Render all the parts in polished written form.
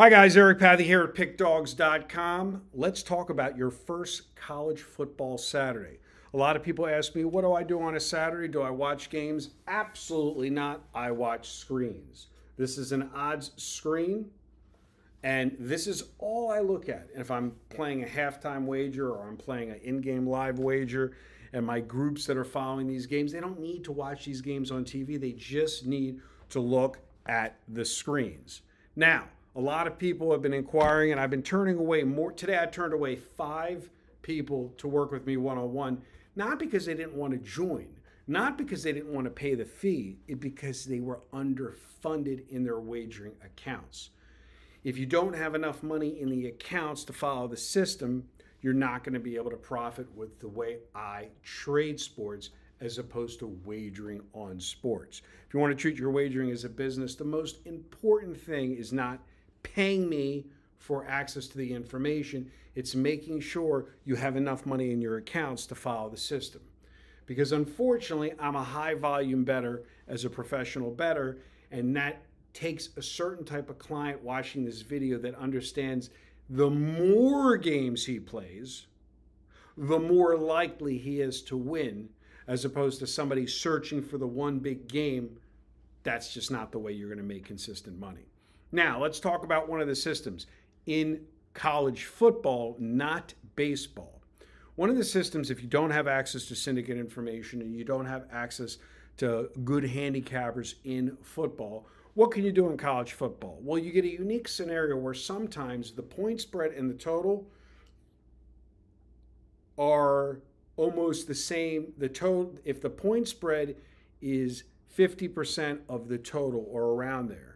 Hi guys, Eric Pathy here at PickDawgz.com. Let's talk about your first college football Saturday. A lot of people ask me, what do I do on a Saturday? Do I watch games? Absolutely not. I watch screens. This is an odds screen, and this is all I look at. And if I'm playing a halftime wager or I'm playing an in-game live wager, and my groups that are following these games, they don't need to watch these games on TV. They just need to look at the screens. Now, a lot of people have been inquiring, and I've been turning away more. Today I turned away 5 people to work with me one-on-one, not because they didn't want to join, not because they didn't want to pay the fee, because they were underfunded in their wagering accounts. If you don't have enough money in the accounts to follow the system, you're not going to be able to profit with the way I trade sports as opposed to wagering on sports. If you want to treat your wagering as a business, the most important thing is not paying me for access to the information. It's making sure you have enough money in your accounts to follow the system. Because unfortunately, I'm a high volume bettor as a professional bettor, and that takes a certain type of client watching this video that understands the more games he plays, the more likely he is to win, as opposed to somebody searching for the one big game. That's just not the way you're going to make consistent money. Now, let's talk about one of the systems in college football, not baseball. One of the systems, if you don't have access to syndicate information and you don't have access to good handicappers in football, what can you do in college football? Well, you get a unique scenario where sometimes the point spread and the total are almost the same. The total, if the point spread is 50% of the total or around there,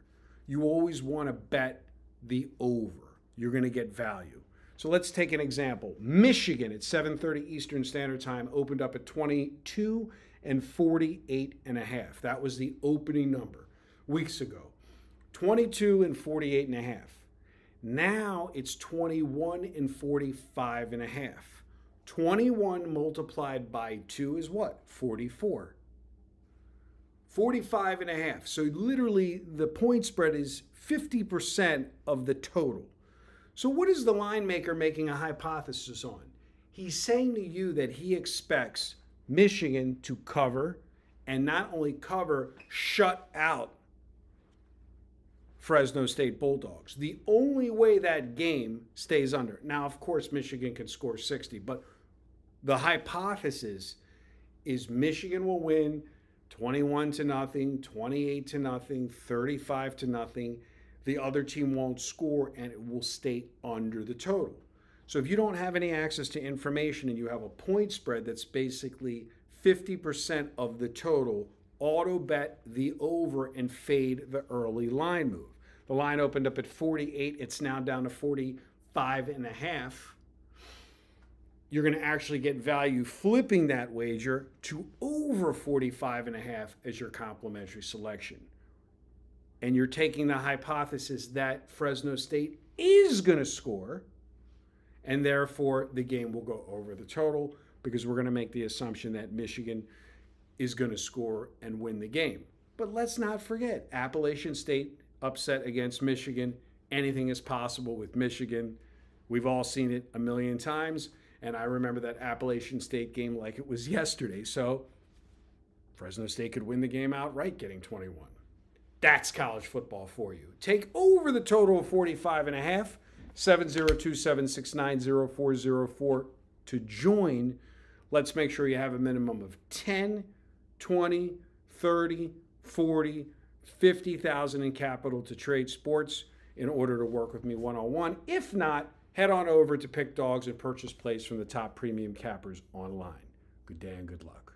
you always want to bet the over. You're going to get value. So let's take an example. Michigan at 7:30 Eastern Standard Time opened up at 22 and 48.5. That was the opening number weeks ago. 22 and 48.5. Now it's 21 and 45.5. 21 multiplied by 2 is what? 44. 45.5. So literally the point spread is 50% of the total. So what is the line maker making a hypothesis on? He's saying to you that he expects Michigan to cover, and not only cover, shut out Fresno State Bulldogs. The only way that game stays under. Now, of course, Michigan can score 60, but the hypothesis is Michigan will win 21-0, 28-0, 35-0. The other team won't score, and it will stay under the total. So if you don't have any access to information and you have a point spread that's basically 50% of the total, auto bet the over and fade the early line move. The line opened up at 48. It's now down to 45.5. You're going to actually get value flipping that wager to over 45.5 as your complimentary selection. And you're taking the hypothesis that Fresno State is going to score, and therefore the game will go over the total, because we're going to make the assumption that Michigan is going to score and win the game. But let's not forget, Appalachian State upset against Michigan. Anything is possible with Michigan. We've all seen it a million times. And I remember that Appalachian State game like it was yesterday. So Fresno State could win the game outright, getting 21. That's college football for you. Take over the total of 45.5, 702-769-0404 to join. Let's make sure you have a minimum of 10, 20, 30, 40, 50,000 in capital to trade sports in order to work with me one-on-one. If not, head on over to PickDawgz and purchase plays from the top premium cappers online. Good day and good luck.